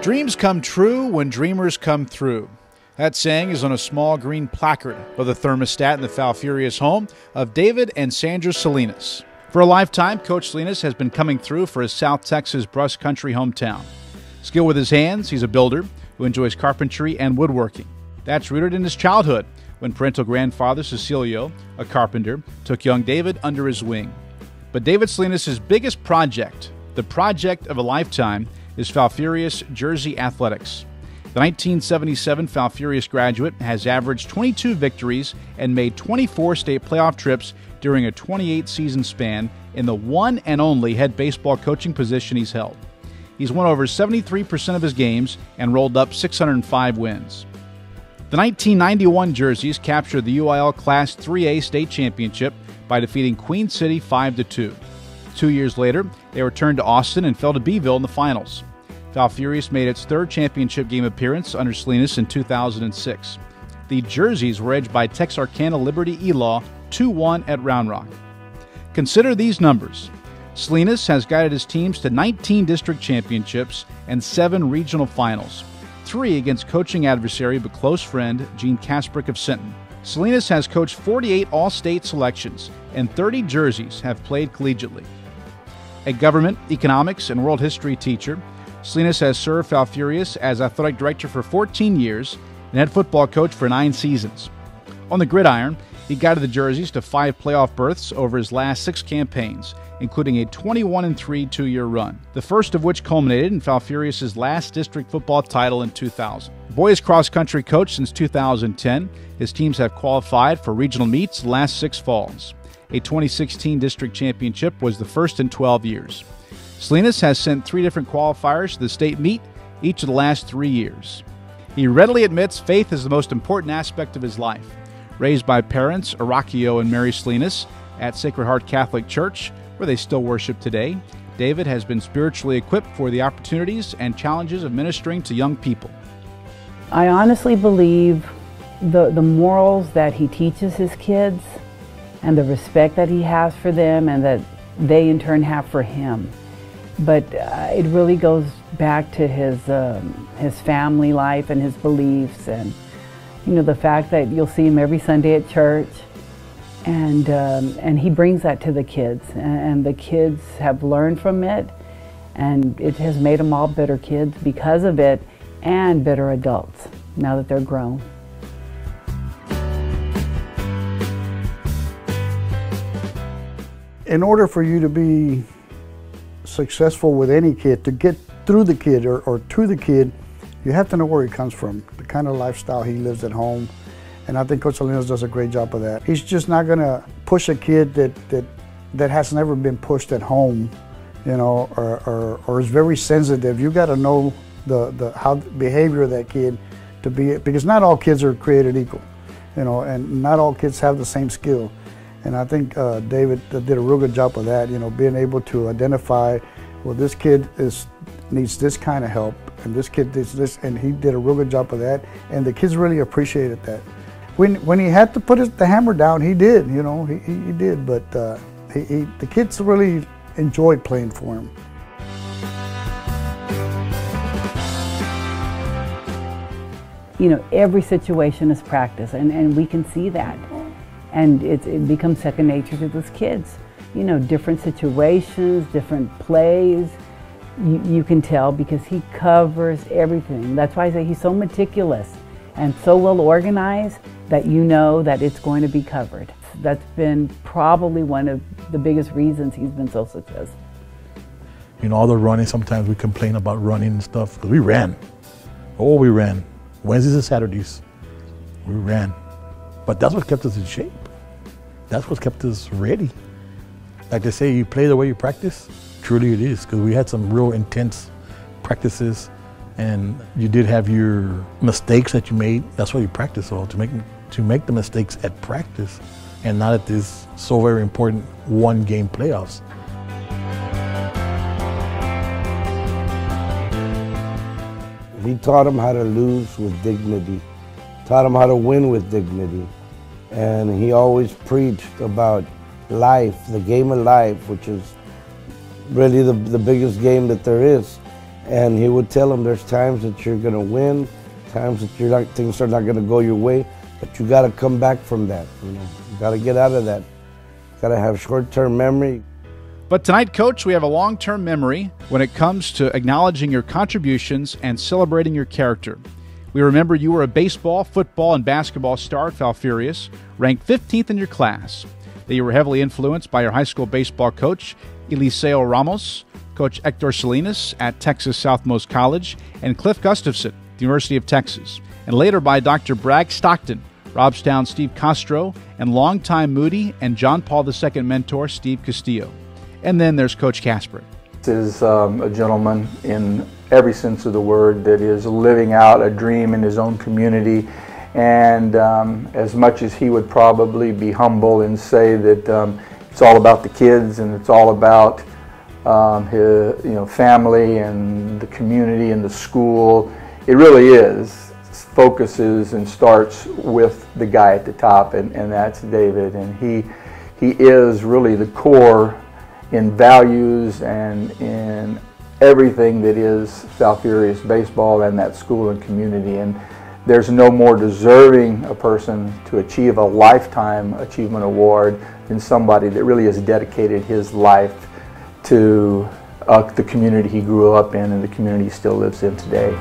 Dreams come true when dreamers come through. That saying is on a small green placard of the thermostat in the Falfurrias home of David and Sandra Salinas. For a lifetime, Coach Salinas has been coming through for his South Texas brush country hometown. Skilled with his hands, he's a builder who enjoys carpentry and woodworking. That's rooted in his childhood when parental grandfather Cecilio, a carpenter, took young David under his wing. But David Salinas' biggest project, the project of a lifetime, is Falfurrias Jersey Athletics. The 1977 Falfurrias graduate has averaged 22 victories and made 24 state playoff trips during a 28-season span in the one and only head baseball coaching position he's held. He's won over 73% of his games and rolled up 605 wins. The 1991 Jerseys captured the UIL Class 3A state championship by defeating Queen City 5-2. 2 years later, they returned to Austin and fell to Beeville in the finals. Falfurrias made its third championship game appearance under Salinas in 2006. The Jerseys were edged by Texarkana Liberty Elaw 2-1 at Round Rock. Consider these numbers. Salinas has guided his teams to 19 district championships and 7 regional finals, 3 against coaching adversary but close friend Gene Kasprick of Sinton. Salinas has coached 48 all-state selections, and 30 Jerseys have played collegiately. A government, economics, and world history teacher, Salinas has served Falfurrias as athletic director for 14 years and head football coach for 9 seasons. On the gridiron, he guided the Jerseys to 5 playoff berths over his last 6 campaigns, including a 21-3 two-year run, the first of which culminated in Falfurrias' last district football title in 2000. Boys cross-country coach since 2010, his teams have qualified for regional meets the last 6 falls. A 2016 district championship was the first in 12 years. Salinas has sent 3 different qualifiers to the state meet each of the last 3 years. He readily admits faith is the most important aspect of his life. Raised by parents Arachio and Mary Salinas at Sacred Heart Catholic Church, where they still worship today, David has been spiritually equipped for the opportunities and challenges of ministering to young people. I honestly believe the morals that he teaches his kids and the respect that he has for them and that they in turn have for him. But it really goes back to his family life and his beliefs, and the fact that you'll see him every Sunday at church, and he brings that to the kids, and the kids have learned from it, and it has made them all better kids because of it, and better adults now that they're grown. In order for you to be successful with any kid, to get through the kid or to the kid, you have to know where he comes from, the kind of lifestyle he lives at home. And I think Coach Salinas does a great job of that. He's just not going to push a kid that has never been pushed at home, or is very sensitive. You got to know the behavior of that kid to be, because not all kids are created equal, and not all kids have the same skill. And I think David did a real good job of that, being able to identify, well, this kid needs this kind of help, and this kid needs this, and he did a real good job of that, and the kids really appreciated that. When he had to put the hammer down, he did, he did, but the kids really enjoyed playing for him. Every situation is practice, and we can see that. And it becomes second nature to those kids. Different situations, different plays, you can tell because he covers everything. That's why I say he's so meticulous and so well organized that you know that it's going to be covered. That's been probably one of the biggest reasons he's been so successful. All the running, sometimes we complain about running and stuff, because we ran. Oh, we ran. Wednesdays and Saturdays, we ran. But that's what kept us in shape. That's what kept us ready. Like they say, you play the way you practice. Truly it is, because we had some real intense practices, and you did have your mistakes that you made. That's why you practice all, to make the mistakes at practice and not at this so very important one-game playoffs. He taught them how to lose with dignity, taught them how to win with dignity. And he always preached about life, the game of life, which is really the biggest game that there is. And he would tell them there's times that you're going to win, times that things are not going to go your way, but you got to come back from that. You got to get out of that. Got to have short-term memory. But tonight, Coach, we have a long-term memory when it comes to acknowledging your contributions and celebrating your character. We remember you were a baseball, football, and basketball star at Falfurrias, ranked 15th in your class. That you were heavily influenced by your high school baseball coach, Eliseo Ramos, Coach Hector Salinas at Texas Southmost College, and Cliff Gustafson at the University of Texas, and later by Dr. Bragg Stockton, Robstown Steve Castro, and longtime Moody and John Paul II mentor Steve Castillo. And then there's Coach Casper. This is a gentleman in every sense of the word that is living out a dream in his own community. And as much as he would probably be humble and say that it's all about the kids and it's all about his family and the community and the school, it really is. Focuses and starts with the guy at the top, and that's David. And he is really the core in values and in everything that is Falfurrias baseball and that school and community. And there's no more deserving a person to achieve a lifetime achievement award than somebody that really has dedicated his life to the community he grew up in and the community he still lives in today.